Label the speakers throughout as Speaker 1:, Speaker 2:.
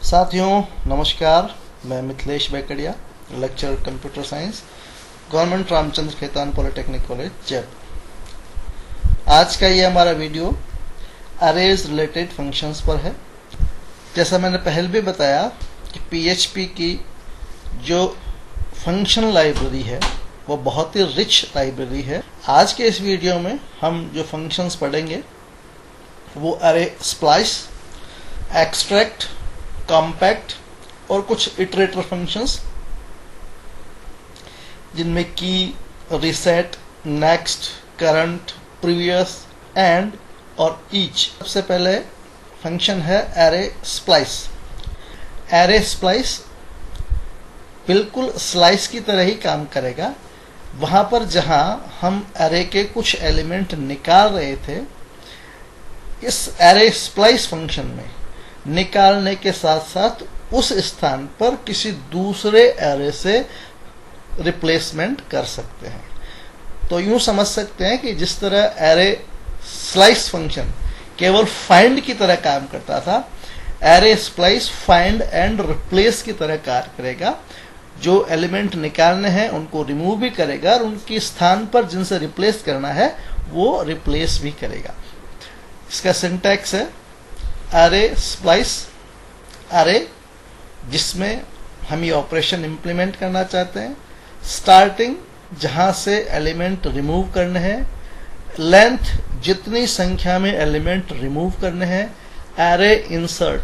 Speaker 1: साथियों नमस्कार, मैं Mithilesh Bekadia, lecturer computer science, government Ramchandra Khetan polytechnic college Jaipur. आज का ये हमारा वीडियो अरेज रिलेटेड फंक्शंस पर है। जैसा मैंने पहले भी बताया कि PHP की जो फंक्शन लाइब्रेरी है वो बहुत ही रिच लाइब्रेरी है। आज के इस वीडियो में हम जो फंक्शंस पढ़ेंगे वो अरे स्प्लाइस, एक्सट्रैक्ट, कॉम्पैक्ट और कुछ इटरेटर फंक्शंस, जिनमें की, reset, next, current, previous, and और ईच। सबसे पहले फंक्शन है एरे स्प्लाइस। एरे स्प्लाइस बिल्कुल स्लाइस की तरह ही काम करेगा। वहां पर जहां हम एरे के कुछ एलिमेंट निकाल रहे थे, इस एरे स्प्लाइस फंक्शन में निकालने के साथ साथ उस स्थान पर किसी दूसरे एरे से रिप्लेसमेंट कर सकते हैं। तो यूं समझ सकते हैं कि जिस तरह एरे स्लाइस फंक्शन केवल फाइंड की तरह काम करता था, array splice find and replace की तरह कार्य करेगा। जो एलिमेंट निकालने हैं उनको रिमूव भी करेगा और उनके स्थान पर जिनसे रिप्लेस करना है वो रिप्लेस भी करेगा। इसका सिंटैक्स है अरे स्प्लाइस अरे, जिसमें हम ये ऑपरेशन इंप्लीमेंट करना चाहते हैं। स्टार्टिंग, जहां से एलिमेंट रिमूव करने हैं। लेंथ, जितनी संख्या में एलिमेंट रिमूव करने हैं। एरे इंसर्ट,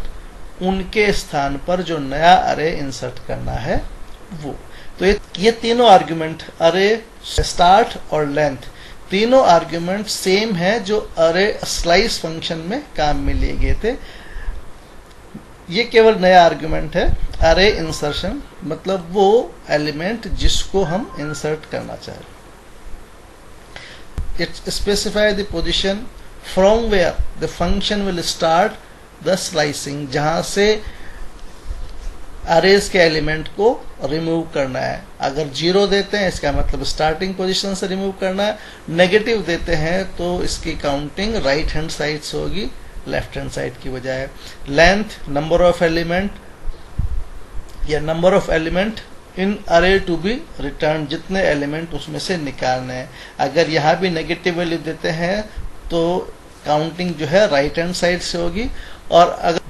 Speaker 1: उनके स्थान पर जो नया अरे इंसर्ट करना है वो। तो ये तीनों आर्गुमेंट, अरे, स्टार्ट और लेंथ, तीनों आर्गुमेंट सेम है जो अरे स्लाइस फंक्शन में काम में लिए गए थे। ये केवल नया आर्गुमेंट है। अरे इंसर्शन मतलब वो एलिमेंट जिसको हम इंसर्ट करना चाह रहे हैं। It specify the position from where the function will start the slicing, जहां से अरेज के एलिमेंट को रिमूव करना है। अगर 0 देते हैं इसका मतलब स्टार्टिंग पोजीशन से रिमूव करना है। नेगेटिव देते हैं तो इसकी काउंटिंग राइट हैंड साइड से होगी, लेफ्ट हैंड साइड की बजाय। लेंथ, नंबर ऑफ एलिमेंट या नंबर ऑफ एलिमेंट इन अरे टू बी रिटर्न, जितने एलिमेंट उसमें से निकालने हैं। अगर यहाँ भी नेगेटिव वैल्यू देते हैं तो काउंटिंग जो है राइट हैंड साइड से होगी। और अगर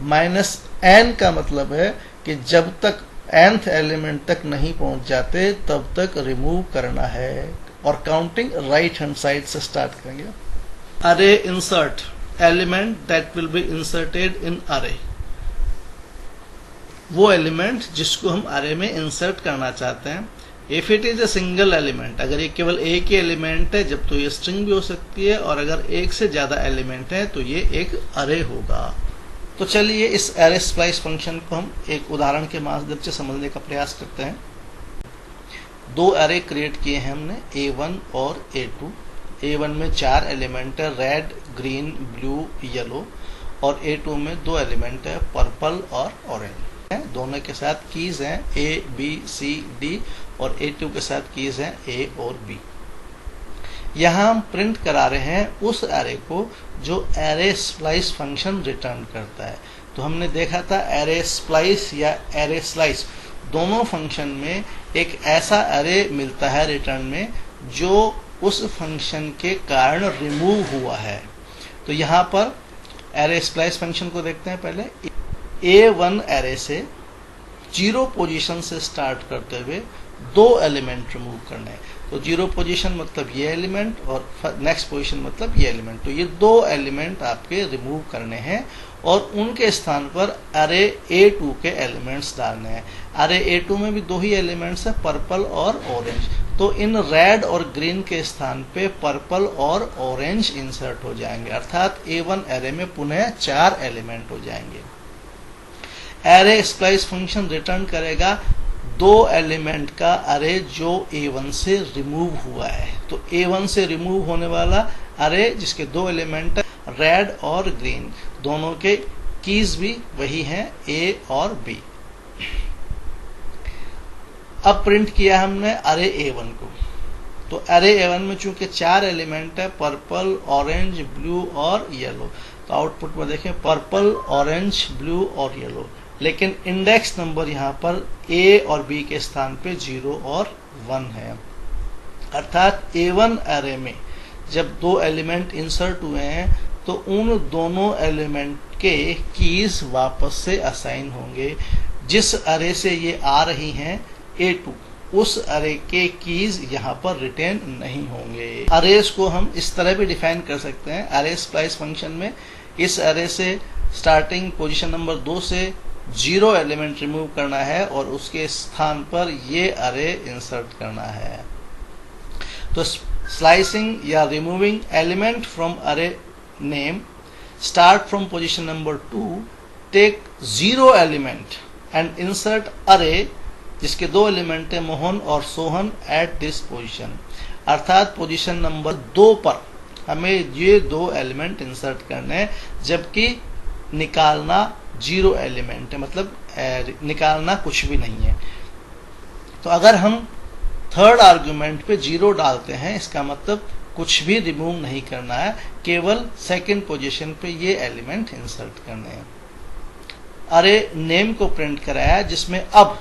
Speaker 1: -n का मतलब है कि जब तक nth एलिमेंट तक नहीं पहुंच जाते तब तक रिमूव करना है, और काउंटिंग राइट हैंड साइड से स्टार्ट करेंगे। अरे insert, element that will be inserted in अरे, वो एलिमेंट जिसको हम अरे में इंसर्ट करना चाहते हैं। If it is a single element, अगर ये केवल एक ही एलिमेंट है जब तो ये स्ट्रिंग भी हो सकती है, और अगर एक से ज्यादा एलिमेंट है तो ये एक अरे होगा। तो चलिए इस अरे स्प्लाइस फंक्शन को हम एक उदाहरण के माध्यम से समझने का प्रयास करते हैं। दो अरे क्रिएट किए हैं हमने, A1 और A2। A1 में 4 एलिमेंट है, रेड, ग्रीन, ब्लू, येलो, और A2 में 2 एलिमेंट है, पर्पल और ऑरेंज। दोनों के साथ कीज हैं A, B, C, D, और A2 के साथ कीज हैं A और B। यहां हम प्रिंट करा रहे हैं उस एरे को जो एरे स्प्लाइस फंक्शन रिटर्न करता है। तो हमने देखा था एरे स्प्लाइस या एरे स्लाइस दोनों फंक्शन में एक ऐसा एरे मिलता है रिटर्न में जो उस फंक्शन के कारण रिमूव हुआ है। तो यहां पर एरे स्प्लाइस फंक्शन को देखते हैं। पहले A1 एरे से 0 पोजीशन से स्टार्ट करते हुए 2 एलिमेंट रिमूव करने हैं। तो 0 पोजीशन मतलब ये एलिमेंट, और नेक्स्ट पोजीशन मतलब ये एलिमेंट। तो ये 2 एलिमेंट आपके रिमूव करने हैं और उनके स्थान पर अरे A2 के एलिमेंट्स डालने हैं। अरे A2 में भी 2 ही एलिमेंट्स हैं, पर्पल और ऑरेंज। तो इन रेड और ग्रीन के स्थान पे पर्पल और ऑरेंज इंसर्ट हो जाएंगे, अर्थात A1 एरे में पुनः 4 एलिमेंट हो जाएंगे। एरे स्प्लाइस फंक्शन रिटर्न करेगा 2 एलिमेंट का अरे जो A1 से रिमूव हुआ है। तो A1 से रिमूव होने वाला अरे जिसके 2 एलिमेंट है, रेड और ग्रीन, दोनों के कीज भी वही हैं, A और B। अब प्रिंट किया हमने अरे A1 को। तो अरे A1 में चूंकि 4 एलिमेंट है, पर्पल, ऑरेंज, ब्लू और येलो, तो आउटपुट में देखें पर्पल, ऑरेंज, ब्लू और येलो। लेकिन इंडेक्स नंबर यहाँ पर ए और बी के स्थान पे 0 और 1 है। अर्थात A1 अरे में जब दो एलिमेंट इंसर्ट हुए हैं तो उन दोनों एलिमेंट के कीज वापस से असाइन होंगे। जिस अरे से ये आ रही हैं A2, उस अरे के कीज यहाँ पर रिटेन नहीं होंगे। अरेज को हम इस तरह भी डिफाइन कर सकते हैं अरे स्प्लाइस फंक्शन में। इस अरे से स्टार्टिंग पोजीशन नंबर 2 से 0 एलिमेंट रिमूव करना है और उसके स्थान पर ये अरे इंसर्ट करना है। तो स्लाइसिंग या removing element from array name, start from position number 2, take 0 element and insert array जिसके 2 एलिमेंट है मोहन और सोहन एट दिस पोजीशन। अर्थात पोजीशन नंबर 2 पर हमें ये 2 एलिमेंट इंसर्ट करने हैं, जबकि निकालना 0 एलिमेंट है, मतलब निकालना कुछ भी नहीं है। तो अगर हम थर्ड आर्गुमेंट पे 0 डालते हैं, इसका मतलब कुछ भी रिमूव नहीं करना है, केवल सेकंड पोजीशन पे ये एलिमेंट इंसर्ट करने हैं। अरे नेम को प्रिंट कराया जिसमें अब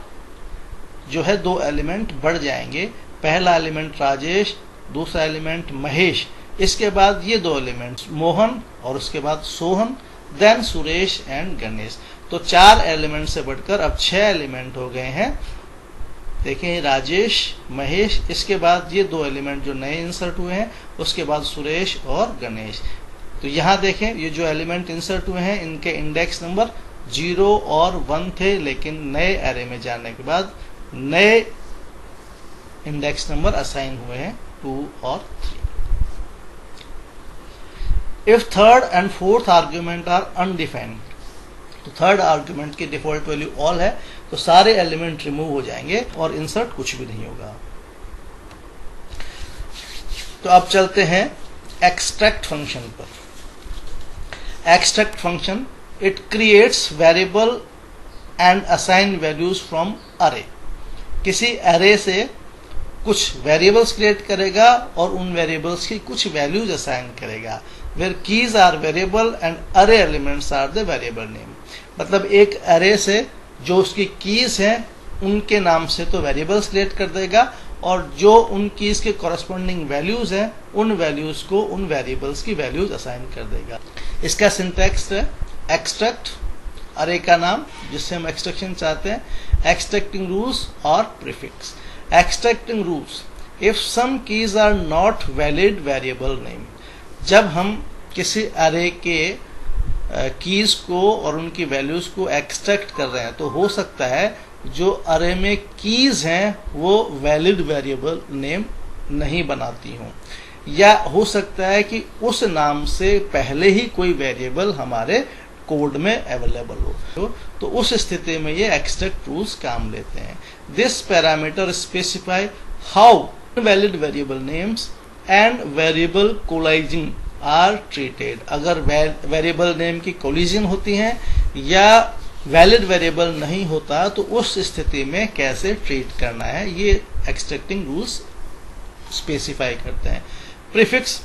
Speaker 1: जो है 2 एलिमेंट बढ़ जाएंगे। पहला एलिमेंट राजेश, दूसरा एलिमेंट महेश, इसके बाद ये 2 एलिमेंट मोहन और उसके बाद सोहन, देन सुरेश एंड गणेश। तो 4 एलिमेंट से बढ़कर अब 6 एलिमेंट हो गए हैं। देखें राजेश, महेश, इसके बाद ये 2 एलिमेंट जो नए इंसर्ट हुए हैं, उसके बाद सुरेश और गणेश। तो यहाँ देखें ये जो एलिमेंट इंसर्ट हुए हैं इनके इंडेक्स नंबर 0 और 1 थे, लेकिन नए एरे में जाने के बाद नए इंडेक्स नंबर असाइन हुए हैं 2 और 3। If third and fourth argument are undefined, तो थर्ड आर्ग्यूमेंट की डिफॉल्ट वैल्यू ऑल है, तो सारे एलिमेंट रिमूव हो जाएंगे और इंसर्ट कुछ भी नहीं होगा। तो अब चलते हैं एक्सट्रैक्ट फंक्शन पर। Extract function it creates variable and assign values from अरे। किसी अरे से कुछ वेरिएबल्स क्रिएट करेगा और उन वेरिएबल्स की कुछ वैल्यूज असाइन करेगा। Where keys are variable and array elements are the variable name. मतलब एक अरे से जो उसकी कीज हैं उनके नाम से तो वेरिएबल्स क्रिएट कर देगा, और जो उन कीज के कॉरस्पॉन्डिंग वैल्यूज हैं उन वैल्यूज को उन वेरिएबल्स की वैल्यूज असाइन कर देगा। इसका सिंटैक्स है एक्सट्रैक्ट अरे का नाम जिससे हम एक्सट्रैक्शन चाहते हैं, एक्सट्रैक्टिंग रूल्स और prefix. Extracting rules, if some keys are not valid variable name. जब हम किसी अरे के कीज को और उनकी वैल्यूज को एक्सट्रैक्ट कर रहे हैं तो हो सकता है जो अरे में कीज हैं वो वैलिड वेरिएबल नेम नहीं बनाती हों, या हो सकता है कि उस नाम से पहले ही कोई वेरिएबल हमारे कोड में अवेलेबल हो। तो उस स्थिति में ये एक्सट्रैक्ट रूल्स काम लेते हैं। This parameter specify how valid variable names and variable colliding are treated. अगर वेरिएबल नेम की कोलिजन होती हैं या वैलिड वेरिएबल नहीं होता तो उस स्थिति में कैसे ट्रीट करना है, ये एक्सट्रैक्टिंग रूल्स स्पेसिफाई करते हैं। प्रीफिक्स,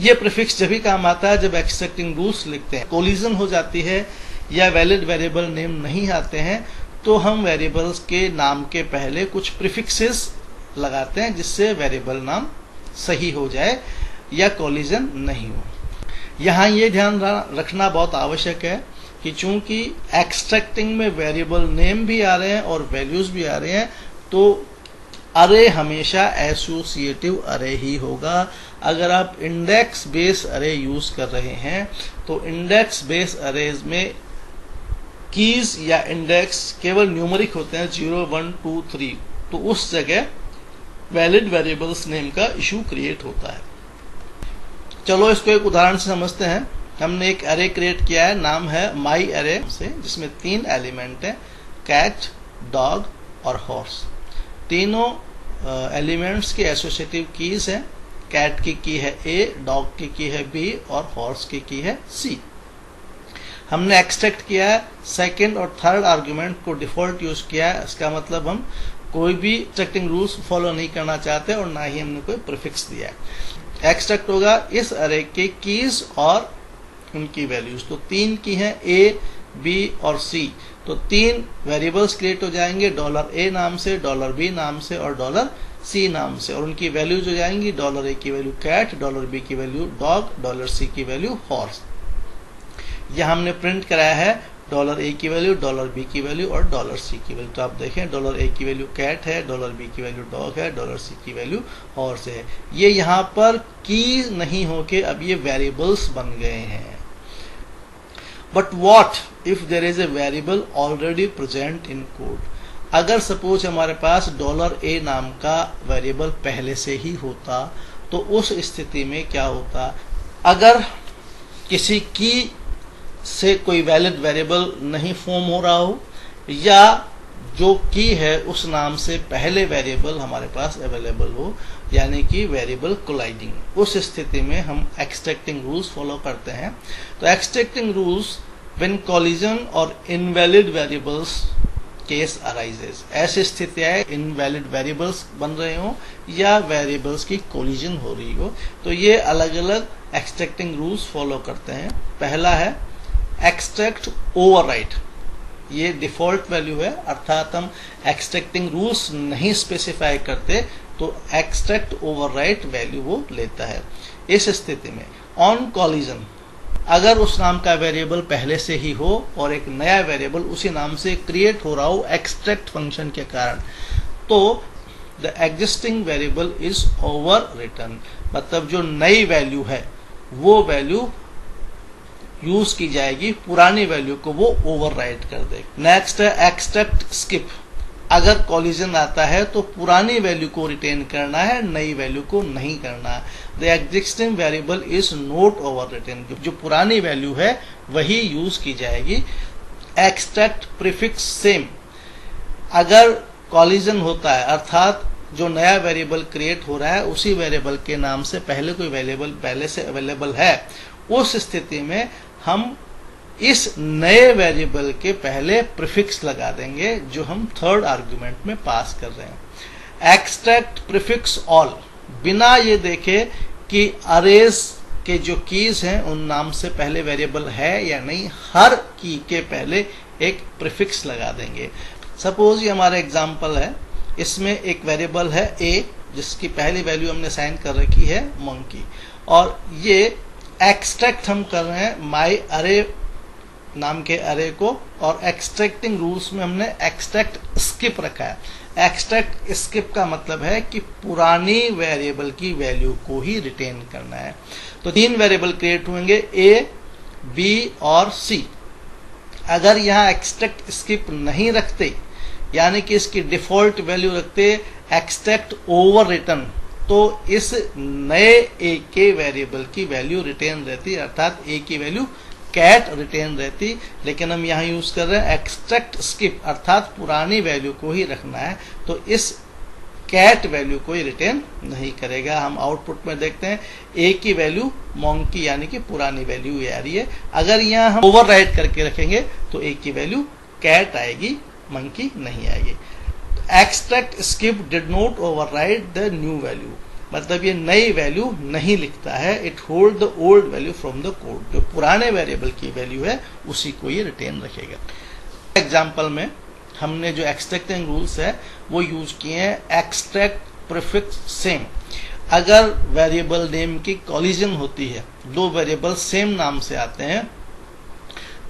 Speaker 1: ये प्रीफिक्स जब भी काम आता है जब एक्सट्रैक्टिंग रूल्स लिखते हैं, कोलिजन हो जाती है या वैलिड वेरिएबल नेम नहीं आते हैं तो हम वेरिएबल्स के नाम के पहले कुछ प्रीफिक्सेस लगाते हैं जिससे वेरिएबल नाम सही हो जाए या कोलिजन नहीं हो। यहाँ ये ध्यान रखना बहुत आवश्यक है कि चूंकि एक्सट्रैक्टिंग में वेरिएबल नेम भी आ रहे हैं और वैल्यूज भी आ रहे हैं तो अरे हमेशा एसोसिएटिव अरे ही होगा। अगर आप इंडेक्स बेस अरे यूज कर रहे हैं तो इंडेक्स बेस अरेज में कीज या इंडेक्स केवल न्यूमेरिक होते हैं 0, 1, 2, 3, तो उस जगह वैलिड वेरिएबल्स नेम का इशू क्रिएट होता है। चलो इसको एक उदाहरण से समझते हैं। हमने एक अरे क्रिएट किया है, नाम है माई अरे से, जिसमें 3 एलिमेंट है, कैट, डॉग और हॉर्स। तीनों एलिमेंट्स के एसोसिएटिव कीज हैं। कैट की की है A, डॉग की है B और हॉर्स की है C। हमने एक्सट्रैक्ट किया है, सेकंड और थर्ड आर्गुमेंट को डिफॉल्ट यूज किया है। इसका मतलब हम कोई भी एक्सट्रैक्टिंग रूल्स फॉलो नहीं करना चाहते और ना ही हमने कोई प्रीफिक्स दिया है। एक्सट्रैक्ट होगा इस अरे के कीज और उनकी वैल्यूज। तो 3 की हैं A, बी और सी। तो 3 वेरिएबल्स क्रिएट हो जाएंगे, $A नाम से, $B नाम से और $C नाम से, और उनकी वैल्यूज हो जाएंगी $A की वैल्यू कैट, $B की वैल्यू डॉग, $C की वैल्यू हॉर्स। यह हमने प्रिंट कराया है $A की वैल्यू, $B की वैल्यू और $C की वैल्यू। तो आप देखें $A की वैल्यू कैट है, $B की वैल्यू डॉग है, $C की वैल्यू हॉर्स है। ये यहाँ पर की नहीं होके अब ये वेरिएबल्स बन गए हैं। But what if there is a variable already present in code? अगर सपोज हमारे पास $A नाम का वेरिएबल पहले से ही होता, तो उस स्थिति में क्या होता? अगर किसी की से कोई वैलिड वेरिएबल नहीं फॉर्म हो रहा हो, या जो की है उस नाम से पहले वेरिएबल हमारे पास अवेलेबल हो, यानी कि वेरिएबल कोलाइडिंग, उस स्थिति में हम एक्सट्रैक्टिंग रूल्स फॉलो करते हैं। तो एक्सट्रैक्टिंग रूल्स व्हेन कॉलिजन और इनवैलिड वेरिएबल्स केस अराइजेस, ऐसी स्थितियां इनवैलिड वेरिएबल्स बन रहे हो या वेरिएबल्स की कोलिजन हो रही हो, तो ये अलग अलग एक्सट्रैक्टिंग रूल्स फॉलो करते हैं। पहला है एक्सट्रैक्ट ओवरराइट। ये डिफॉल्ट वैल्यू है, अर्थात हम एक्सट्रैक्टिंग रूल्स नहीं स्पेसिफाई करते तो एक्सट्रैक्ट ओवरराइट वैल्यू वो लेता है। इस स्थिति में ऑन कॉलिजन, अगर उस नाम का वेरिएबल पहले से ही हो और एक नया वेरिएबल उसी नाम से क्रिएट हो रहा हो एक्सट्रैक्ट फंक्शन के कारण, तो the existing variable is overwritten, मतलब जो नई वैल्यू है वो वैल्यू यूज की जाएगी, पुरानी वैल्यू को वो ओवरराइट कर देगी। नेक्स्ट है एक्सट्रैक्ट स्किप। अगर कॉलिजन आता है तो पुरानी वैल्यू को रिटेन करना है, नई वैल्यू को नहीं करना है। The existing variable is not overwritten, जो पुरानी वैल्यू है वही यूज की जाएगी। Extract prefix same. अगर कॉलिजन होता है, अर्थात जो नया वेरिएबल क्रिएट हो रहा है उसी वेरिएबल के नाम से पहले कोई वेरिएबल पहले से अवेलेबल है, उस स्थिति में हम इस नए वेरिएबल के पहले प्रीफिक्स लगा देंगे जो हम थर्ड आर्गुमेंट में पास कर रहे हैं। एक्सट्रैक्ट प्रीफिक्स ऑल, बिना ये देखे कि अरेज के जो कीज हैं उन नाम से पहले वेरिएबल है या नहीं, हर की के पहले एक प्रीफिक्स लगा देंगे। सपोज ये हमारा एग्जांपल है, इसमें एक वेरिएबल है a जिसकी पहली वैल्यू हमने साइन कर रखी है मंकी, और ये एक्सट्रैक्ट हम कर रहे हैं माई अरे नाम के अरे को, और एक्सट्रैक्टिंग रूल्स में हमने एक्सट्रैक्ट स्किप रखा है। एक्सट्रैक्ट स्किप का मतलब है कि पुरानी वेरिएबल की वैल्यू को ही रिटेन करना है। तो 3 वेरिएबल क्रिएट होंगे a, b और c। अगर यहाँ एक्सट्रैक्ट स्किप नहीं रखते, यानी कि इसकी डिफॉल्ट वैल्यू रखते एक्सट्रैक्ट ओवर रिटर्न, तो इस नए a के वेरिएबल की वैल्यू रिटेन रहती, अर्थात a की वैल्यू कैट रिटेन रहती। लेकिन हम यहाँ यूज कर रहे हैं एक्सट्रैक्ट स्किप, अर्थात पुरानी वैल्यू को ही रखना है, तो इस कैट वैल्यू को ही रिटेन नहीं करेगा। हम आउटपुट में देखते हैं a की वैल्यू मंकी यानी कि पुरानी वैल्यू आ रही है। अगर यहाँ हम ओवरराइट करके रखेंगे तो a की वैल्यू कैट आएगी, मंकी नहीं आएगी। Extract skip did not overwrite the new value, मतलब ये नई वैल्यू नहीं लिखता है। It hold the old value from the code, जो पुराने वेरिएबल की वैल्यू है उसी को ये रिटेन रखेगा। एग्जांपल में हमने जो एक्सट्रैक्टिंग रूल्स है वो यूज किए हैं एक्सट्रैक्ट प्रीफिक्स सेम। अगर वेरिएबल नेम की कॉलिजन होती है, 2 वेरिएबल सेम नाम से आते हैं,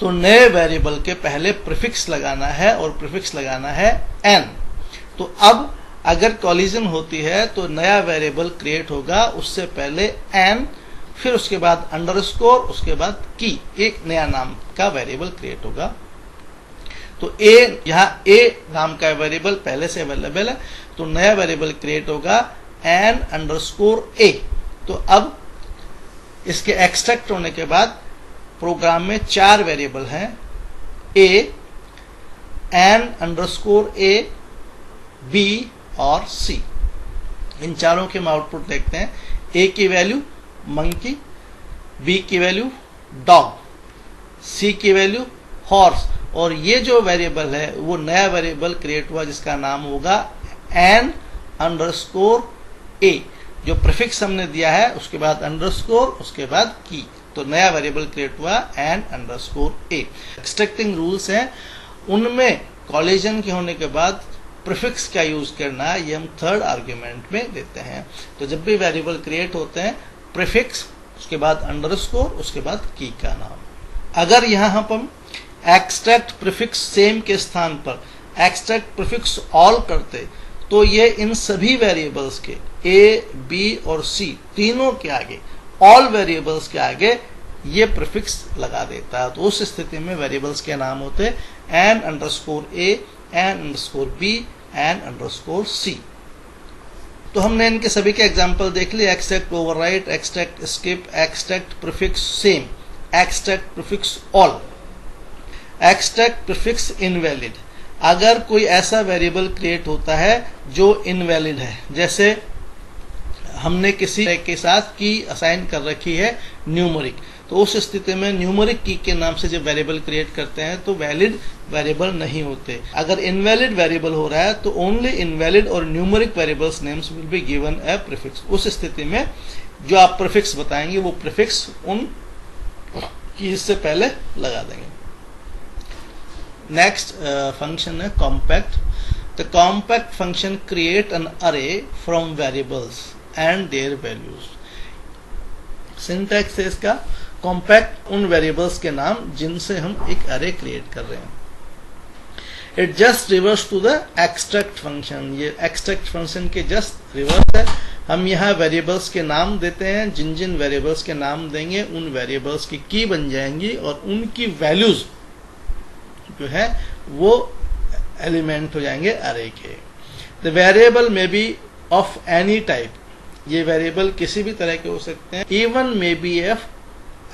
Speaker 1: तो नए वेरिएबल के पहले प्रीफिक्स लगाना है, और प्रीफिक्स लगाना है n। तो अब अगर कॉलिजन होती है तो नया वेरिएबल क्रिएट होगा, उससे पहले n, फिर उसके बाद अंडरस्कोर, उसके बाद की, एक नया नाम का वेरिएबल क्रिएट होगा। तो यहाँ a नाम का वेरिएबल पहले से अवेलेबल है, तो नया वेरिएबल क्रिएट होगा n_a। तो अब इसके एक्सट्रैक्ट होने के बाद प्रोग्राम में 4 वेरिएबल हैं, a, n_a, b और c। इन चारों के हम आउटपुट देखते हैं। a की वैल्यू मंकी, b की वैल्यू डॉग, c की वैल्यू हॉर्स, और ये जो वेरिएबल है वो नया वेरिएबल क्रिएट हुआ जिसका नाम होगा n_a। जो प्रीफिक्स हमने दिया है उसके बाद अंडरस्कोर, उसके बाद की। तो नया वेरिएबल क्रिएट हुआ n_a। एक्सट्रैक्टिंग रूल्स हैं, उनमें कॉलिजन के होने के बाद प्रीफिक्स क्या यूज करना है ये हम थर्ड आर्ग्यूमेंट में देते हैं। तो जब भी वेरिएबल क्रिएट होते हैं प्रीफिक्स, उसके बाद अंडरस्कोर, उसके बाद की का नाम। अगर यहां हम एक्सट्रैक्ट प्रीफिक्स सेम के स्थान पर एक्सट्रैक्ट प्रीफिक्स ऑल करते तो ये इन सभी वेरिएबल्स के a, b और c तीनों के आगे, ऑल वेरिएबल्स के आगे ये प्रीफिक्स लगा देता है। तो उस स्थिति में वेरिएबल्स के नाम होते n_a, n_b, n_c। तो हमने इनके सभी के एग्जाम्पल देख लिए, extract overwrite, extract skip, extract prefix same, extract prefix all, extract prefix invalid. अगर कोई ऐसा वेरिएबल क्रिएट होता है जो इनवैलिड है, जैसे हमने किसी के साथ की असाइन कर रखी है न्यूमरिक, तो उस स्थिति में न्यूमरिक की के नाम से जब वेरिएबल क्रिएट करते हैं तो वैलिड वेरिएबल नहीं होते। अगर इनवैलिड वेरिएबल हो रहा है तो ओनली इनवैलिड और numeric variables names will be given A prefix. उस स्थिति में जो आप प्रीफिक्स बताएंगे वो प्रीफिक्स उन कीज से पहले लगा देंगे। नेक्स्ट फंक्शन है compact. The compact function create an array from variables and their values. Syntax है इसका, कॉम्पैक्ट उन वेरिएबल्स के नाम जिनसे हम एक अरे क्रिएट कर रहे हैं। It just reverse to the extract function. ये एक्सट्रैक्ट फंक्शन के जस्ट रिवर्स है। हम यहाँ वेरिएबल्स के नाम देते हैं, जिन जिन वेरिएबल्स के नाम देंगे उन वेरिएबल्स की की बन जाएंगी और उनकी वैल्यूज जो है वो एलिमेंट हो जाएंगे अरे के। The variable may be of any type. ये वेरिएबल किसी भी तरह के हो सकते हैं। Even may be F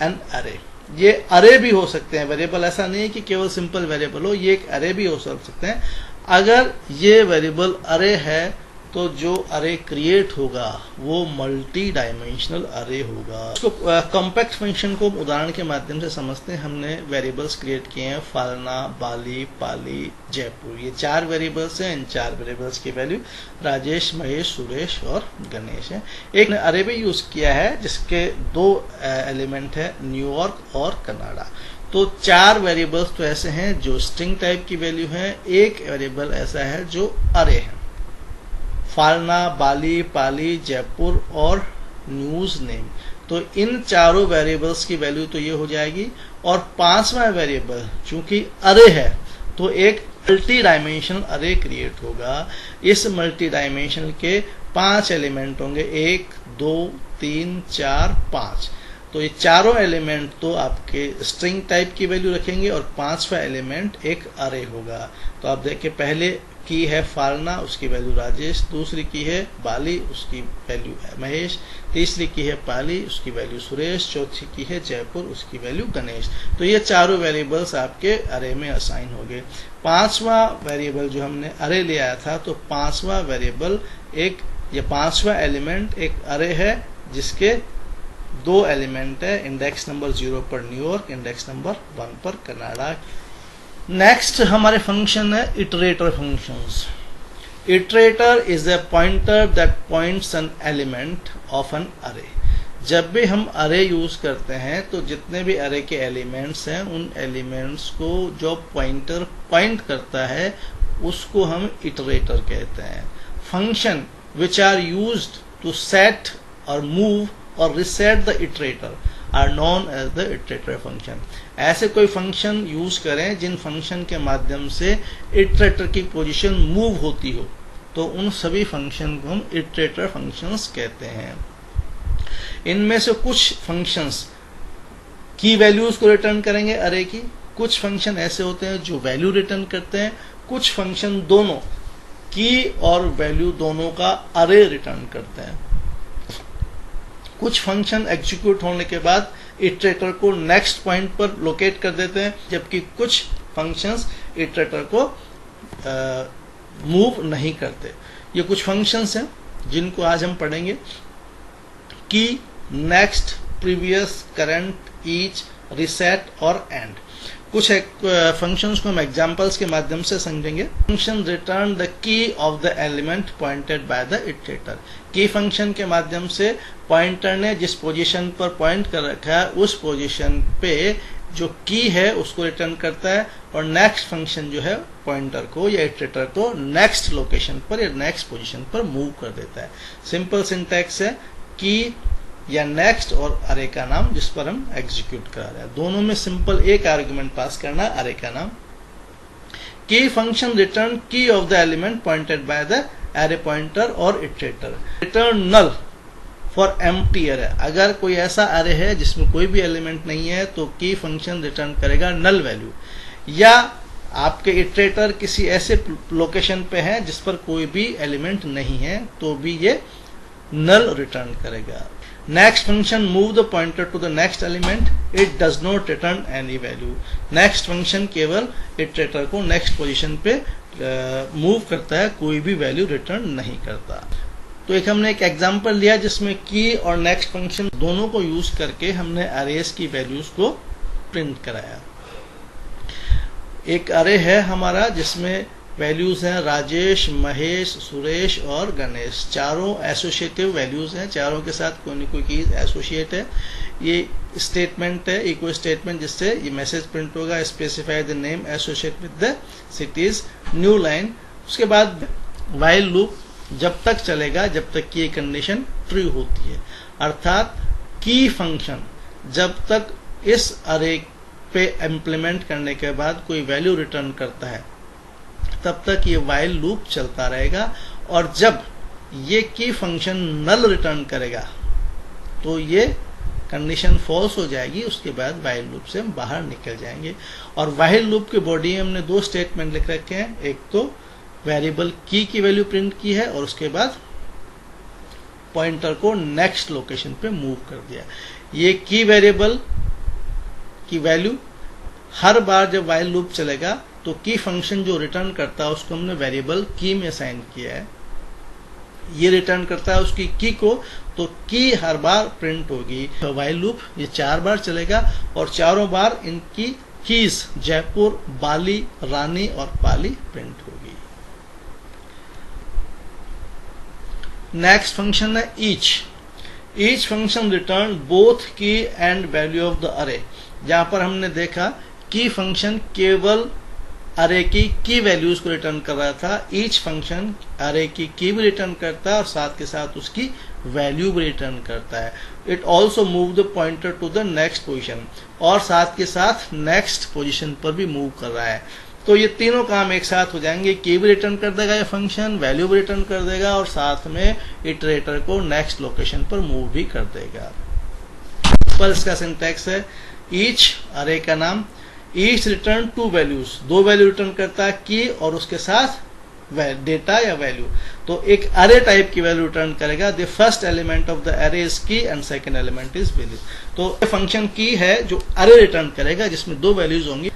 Speaker 1: N array. ये अरे भी हो सकते हैं वेरिएबल, ऐसा नहीं है कि केवल सिंपल वेरिएबल हो, ये एक अरे भी हो सकते हैं। अगर ये वेरिएबल अरे है तो जो अरे क्रिएट होगा वो मल्टी डायमेंशनल अरे होगा। इसको कॉम्पैक्ट फंक्शन को उदाहरण के माध्यम से समझते हैं। हमने वेरिएबल्स क्रिएट किए हैं फालना, बाली, पाली, जयपुर। ये 4 वेरिएबल्स हैं। इन 4 वेरिएबल्स की वैल्यू राजेश, महेश, सुरेश और गणेश है। एक ने अरे भी यूज किया है जिसके 2 एलिमेंट है, न्यूयॉर्क और कनाडा। तो 4 वेरिएबल्स तो ऐसे हैं जो स्ट्रिंग टाइप की वैल्यू है, एक वेरिएबल ऐसा है जो अरे है। फालना, बाली, पाली, जयपुर और न्यूज नेम। तो इन चारों वेरिएबल्स की वैल्यू तो ये हो जाएगी। और 5वां वेरिएबल चूंकि अरे है तो एक मल्टी डायमेंशनल अरे क्रिएट होगा। इस मल्टी डायमेंशनल के 5 एलिमेंट होंगे, 1, 2, 3, 4, 5। तो ये चारों एलिमेंट तो आपके स्ट्रिंग टाइप की वैल्यू रखेंगे और 5वां एलिमेंट एक अरे होगा। तो आप देखिए, पहले की है फालना, उसकी वैल्यू राजेश, दूसरी की है बाली, उसकी वैल्यू महेश, तीसरी की है पाली, उसकी वैल्यू सुरेश, चौथी की है जयपुर, उसकी वैल्यू गणेश। तो ये चारों वेरिएबल्स आपके अरे में असाइन हो गए। 5वां वेरिएबल जो हमने अरे ले आया था, तो 5वां वेरिएबल एक, ये 5वां एलिमेंट एक अरे है जिसके 2 एलिमेंट है, इंडेक्स नंबर 0 पर न्यूयॉर्क, इंडेक्स नंबर 1 पर कनाडा। नेक्स्ट हमारे फंक्शन है iterator functions. Iterator is a pointer that points an element of an array. जब भी हम अरे यूज करते हैं तो जितने भी अरे के एलिमेंट्स हैं उन एलिमेंट्स को जो पॉइंटर पॉइंट करता है उसको हम इटरेटर कहते हैं। Function which are used to set और मूव और reset the iterator are known as the iterator function. ऐसे कोई फंक्शन यूज करें जिन फंक्शन के माध्यम से इटरेटर की पोजीशन मूव होती हो, तो उन सभी फंक्शन को हम इटरेटर फंक्शंस कहते हैं। इनमें से कुछ फंक्शंस की वैल्यूज को रिटर्न करेंगे अरे की, कुछ फंक्शन ऐसे होते हैं जो वैल्यू रिटर्न करते हैं, कुछ फंक्शन दोनों की और वैल्यू दोनों का अरे रिटर्न करते हैं। कुछ फंक्शन एग्जीक्यूट होने के बाद इटरेटर को नेक्स्ट पॉइंट पर लोकेट कर देते हैं, जबकि कुछ फंक्शंस इटरेटर को मूव नहीं करते। ये कुछ फंक्शंस हैं जिनको आज हम पढ़ेंगे की, next, previous, current, each, reset और एंड। कुछ फंक्शंस को हम एग्जांपल्स के माध्यम से समझेंगे। Function return the key of the element pointed by the iterator. की फंक्शन के माध्यम से पॉइंटर ने जिस पोजीशन पर पॉइंट कर रखा है उस पोजीशन पे जो की है उसको रिटर्न करता है, और नेक्स्ट फंक्शन जो है पॉइंटर को या इटरेटर को नेक्स्ट लोकेशन पर या नेक्स्ट पोजीशन पर मूव कर देता है। सिंपल सिंटैक्स है, की या नेक्स्ट और अरे का नाम जिस पर हम एग्जीक्यूट करा रहे हैं। दोनों में सिंपल एक आर्गुमेंट पास करना, अरे का नाम। Key function return key of the element pointed by the array pointer और iterator. Return null for empty array. अगर कोई ऐसा अरे है जिसमें कोई भी एलिमेंट नहीं है तो की फंक्शन रिटर्न करेगा नल वैल्यू। या आपके इटरेटर किसी ऐसे लोकेशन पे है जिस पर कोई भी एलिमेंट नहीं है तो भी ये नल रिटर्न करेगा। Next function move the pointer to the next element, it does not return any value. Next function केवल इटरेटर को नेक्स्ट पोजीशन पे मूव करता है, कोई भी वैल्यू रिटर्न नहीं करता। तो हमने एक एग्जांपल लिया जिसमें की और नेक्स्ट फंक्शन दोनों को यूज करके हमने अरेज की वैल्यूज को प्रिंट कराया। एक अरे है हमारा जिसमें वैल्यूज हैं राजेश, महेश, सुरेश और गणेश। चारों एसोसिएटिव वैल्यूज हैं, चारों के साथ कोई न कोई चीज एसोसिएट है। ये स्टेटमेंट है, इक्वल स्टेटमेंट, जिससे ये मैसेज प्रिंट होगा, specify the name associate with the cities, new line. उसके बाद व्हाइल लूप जब तक चलेगा जब तक कि ये कंडीशन ट्रू होती है, अर्थात की फंक्शन जब तक इस अरे पे इम्प्लीमेंट करने के बाद कोई वैल्यू रिटर्न करता है तब तक ये व्हाइल लूप चलता रहेगा, और जब ये की फंक्शन नल रिटर्न करेगा तो ये कंडीशन फॉल्स हो जाएगी। उसके बाद व्हाइल लूप से हम बाहर निकल जाएंगे। और व्हाइल लूप के बॉडी में हमने दो स्टेटमेंट लिख रखे हैं, एक तो वेरिएबल की वैल्यू प्रिंट की है और उसके बाद पॉइंटर को नेक्स्ट लोकेशन पे मूव कर दिया। ये की वेरिएबल की वैल्यू हर बार जब व्हाइल लूप चलेगा तो की फंक्शन जो रिटर्न करता है उसको हमने वेरिएबल की में असाइन किया है। ये रिटर्न करता है उसकी की को, तो की हर बार प्रिंट होगी। व्हाइल लूप ये 4 बार चलेगा और चारों बार इनकी कीज जयपुर, बाली, रानी और पाली प्रिंट होगी। नेक्स्ट फंक्शन है each. Each function return both की एंड वैल्यू ऑफ द अरे। जहां पर हमने देखा की फंक्शन केवल अरे की वैल्यूज को रिटर्न कर रहा था, ईच फंक्शन अरे की भी रिटर्न करता है और साथ के साथ उसकी वैल्यू भी रिटर्न करता है। It also move the pointer to the next position, और साथ के साथ नेक्स्ट पोजिशन पर भी मूव कर रहा है। तो ये तीनों काम एक साथ हो जाएंगे, की भी रिटर्न कर देगा ये फंक्शन, वैल्यू भी रिटर्न कर देगा और साथ में इटरेटर को नेक्स्ट लोकेशन पर मूव भी कर देगा। पर इसका सिंटैक्स है ईच अरे का नाम, each return 2 values, 2 value return करता है की और उसके साथ डेटा या वैल्यू। तो एक अरे टाइप की वैल्यू रिटर्न करेगा, the first element of the अरे इज की and second element is value. तो फंक्शन की है जो अरे रिटर्न करेगा जिसमें 2 वैल्यूज होंगी।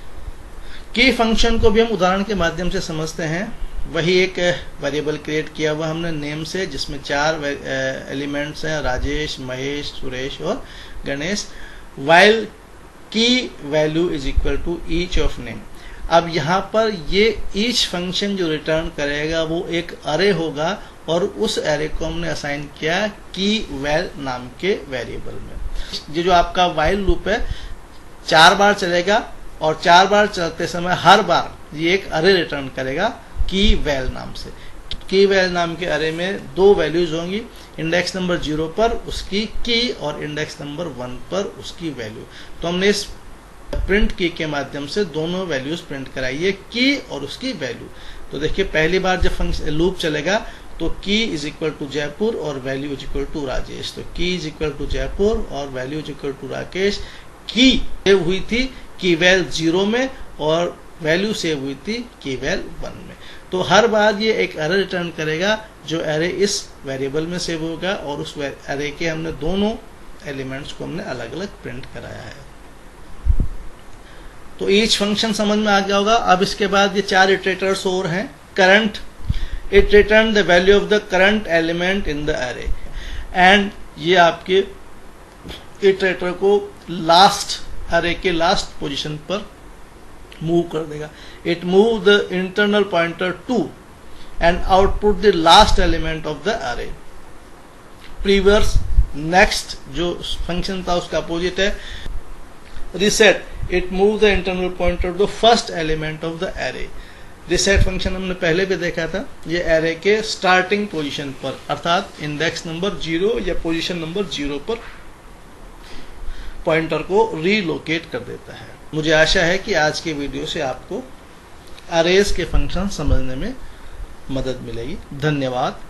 Speaker 1: की फंक्शन को भी हम उदाहरण के माध्यम से समझते हैं। वही एक वेरिएबल क्रिएट किया हुआ हमने नेम से, जिसमें 4 एलिमेंट्स हैं राजेश, महेश, सुरेश और Ganesh. While key value is equal to each of name. अब यहाँ पर ये ईच फंक्शन जो रिटर्न करेगा वो एक अरे होगा और उस अरे को हमने असाइन किया की वैल नाम के वेरिएबल में। ये जो आपका वाइल लूप है 4 बार चलेगा और 4 बार चलते समय हर बार ये एक अरे रिटर्न करेगा की वैल नाम से। की वैल नाम के अरे में 2 वैल्यूज होंगी, इंडेक्स नंबर 0 पर उसकी की और इंडेक्स नंबर 1 पर उसकी वैल्यू। तो हमने इस प्रिंट की के माध्यम से दोनों वैल्यूज प्रिंट कराई है, की और उसकी वैल्यू। तो देखिए पहली बार जब फंक्शन लूप चलेगा तो key is equal to Jaipur और value is equal to Rajesh. तो key is equal to Jaipur और value is equal to Rakesh. Key save हुई थी की वैल 0 में और वैल्यू सेव हुई थी की वैल 1 में। तो हर बार ये एक अरे रिटर्न करेगा जो अरे इस वेरिएबल में सेव होगा और उस अरे के हमने दोनों एलिमेंट्स को हमने अलग अलग प्रिंट कराया है। तो ईच फंक्शन समझ में आ गया होगा। अब इसके बाद ये 4 इटरेटर्स और हैं। Current, it return the value of the current element in the अरे, एंड ये आपके इटरेटर को लास्ट अरे के लास्ट पोजीशन पर मूव कर देगा। It move the internal pointer to end output the last element of the array. Previous next जो फंक्शन था उसका अपोजिट है reset, it move the internal pointer to the first element of the array. Reset function हमने पहले भी देखा था, ये एरे के स्टार्टिंग पोजीशन पर अर्थात इंडेक्स नंबर 0 या पोजीशन नंबर 0 पर पॉइंटर को रीलोकेट कर देता है। मुझे आशा है कि आज के वीडियो से आपको अरेज के फंक्शन समझने में मदद मिलेगी। धन्यवाद।